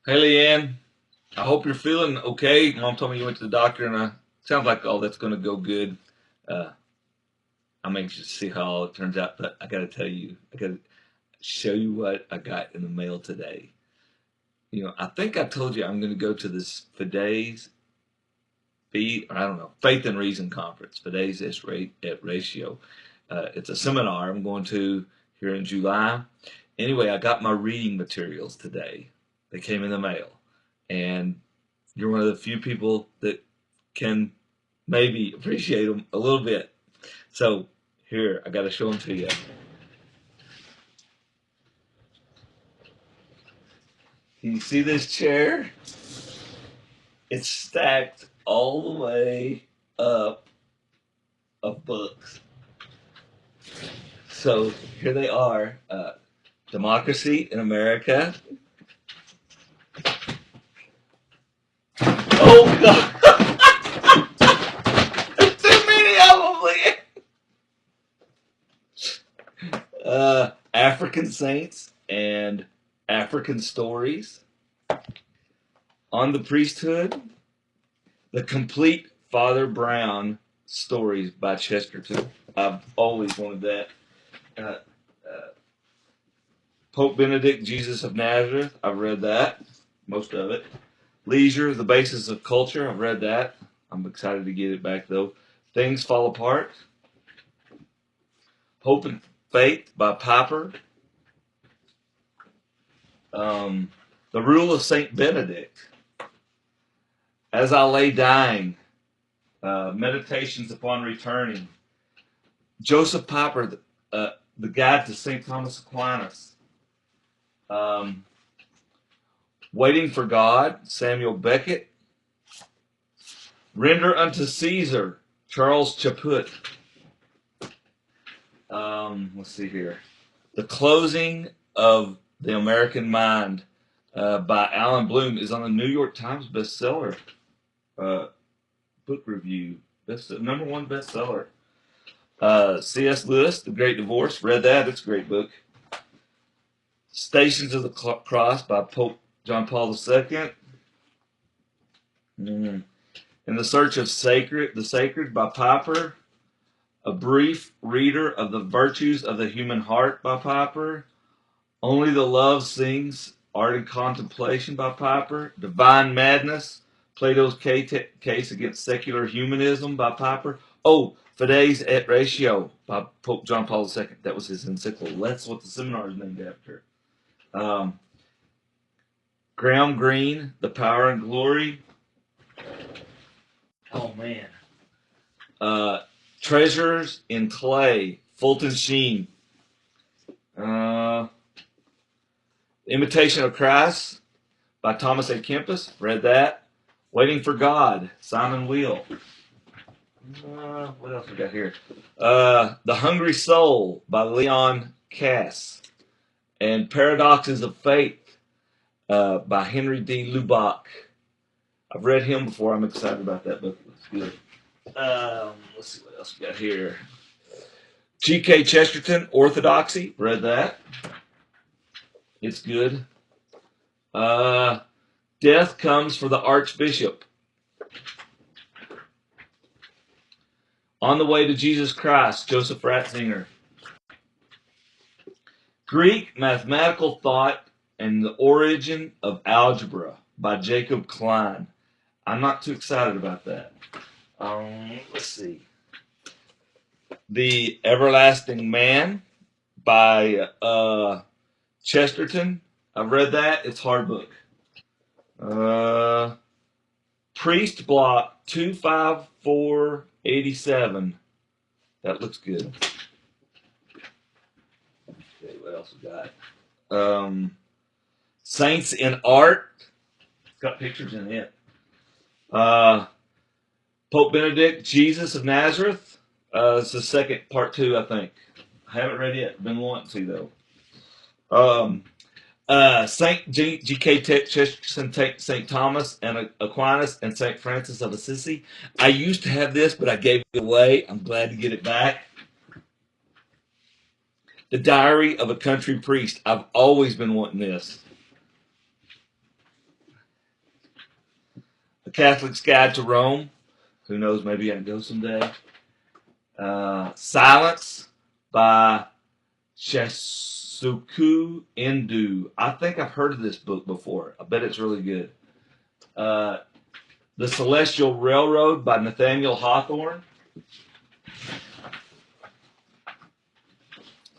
Hey, Leanne. I hope you're feeling okay. Mom told me you went to the doctor, and sounds like all that's going to go good. Uh, I'm anxious to see how all it turns out, but I got to tell you, I got to show you what I got in the mail today. I think I told you I'm going to go to this Fides, I don't know, Faith and Reason conference, Fides at Ratio. It's a seminar I'm going to here in July. Anyway, I got my reading materials today. They came in the mail, and you're one of the few people that can maybe appreciate them a little bit. So here, I got to show them to you. Can you see this chair? It's stacked all the way up of books. So here they are. Democracy in America. Oh God! There's too many of them. African saints and African stories. On the priesthood, the complete Father Brown stories by Chesterton. I've always wanted that. Uh, uh, Pope Benedict, Jesus of Nazareth. I've read that, most of it. Leisure, the basis of culture. I've read that. I'm excited to get it back though. Things Fall Apart. Hope and Faith by Piper. The Rule of Saint Benedict. As I Lay Dying. Meditations upon Returning. Joseph Piper, the Guide to St. Thomas Aquinas. Um, Waiting for God, Samuel Beckett. Render unto Caesar, Charles Chaput. Let's see here. The Closing of the American Mind by Alan Bloom is on the New York Times bestseller uh, book review. Number one bestseller. C.S. Lewis, The Great Divorce. Read that. It's a great book. Stations of the Cross by Pope John Paul II. In the Search of the Sacred by Piper. A Brief Reader of the Virtues of the Human Heart by Piper. Only the Love Sings, Art and Contemplation by Piper. Divine Madness, Plato's Case Against Secular Humanism by Piper. Oh, Fides et Ratio by Pope John Paul II. That was his encyclical. That's what the seminar is named after. Um, Graham Greene, The Power and Glory. Oh, man. Treasures in Clay, Fulton Sheen. Imitation of Christ by Thomas A. Kempis. Read that. Waiting for God, Simon Wheel. What else we got here? The Hungry Soul by Leon Cass. And Paradoxes of Faith by Henry D. Lubbock. I've read him before. I'm excited about that book. It looks good. Let's see what else we got here. G.K. Chesterton, Orthodoxy. Read that. It's good. Death Comes for the Archbishop. On the Way to Jesus Christ, Joseph Ratzinger. Greek Mathematical Thought and the Origin of Algebra by Jacob Klein. I'm not too excited about that. Let's see. The Everlasting Man by Chesterton. I've read that. It's a hard book. Priest Block 25487. That looks good. Okay, what else we got? Saints in Art. It's got pictures in it. Pope Benedict, Jesus of Nazareth. It's the second part 2, I think. I haven't read it yet. Been wanting to though. Saint G.K. Chesterton, Saint Thomas and Aquinas, and Saint Francis of Assisi. I used to have this, but I gave it away. I'm glad to get it back. The Diary of a Country Priest. I've always been wanting this. The Catholic's Guide to Rome. Who knows, maybe I can go someday. Silence by Shasuku Indu. I think I've heard of this book before. I bet it's really good. The Celestial Railroad by Nathaniel Hawthorne.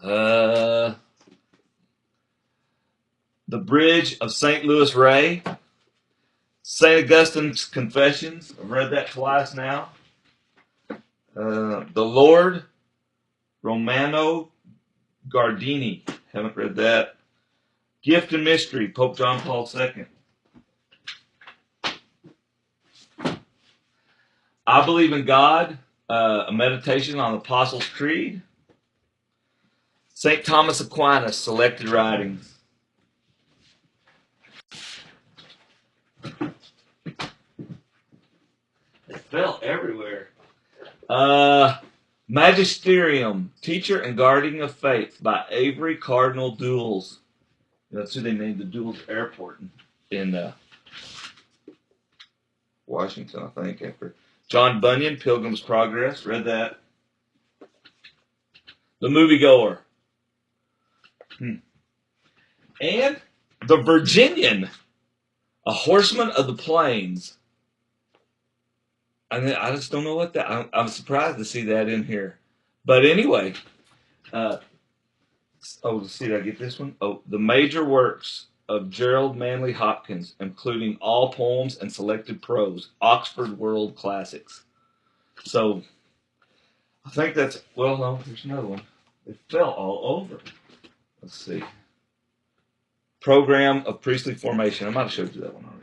The Bridge of St. Louis Ray. St. Augustine's Confessions. I've read that twice now. The Lord, Romano Guardini. Haven't read that. Gift and Mystery, Pope John Paul II. I Believe in God, a meditation on the Apostles' Creed. St. Thomas Aquinas, Selected Writings. They fell everywhere. Magisterium, Teacher and Guardian of Faith by Avery Cardinal Dulles. That's who they named the Dulles Airport in Washington, I think, after John Bunyan, Pilgrim's Progress. Read that. The Moviegoer. And The Virginian, A Horseman of the Plains. I just don't know what that. I'm surprised to see that in here. But anyway, let's see, did I get this one? Oh, The Major Works of Gerald Manley Hopkins, including all poems and selected prose. Oxford World Classics. So, I think that's, well, no, there's another one. It fell all over. Let's see. Program of Priestly Formation. I might have showed you that one already.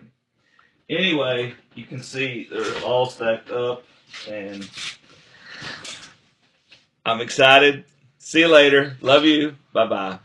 Anyway, you can see they're all stacked up, and I'm excited. See you later. Love you. Bye-bye.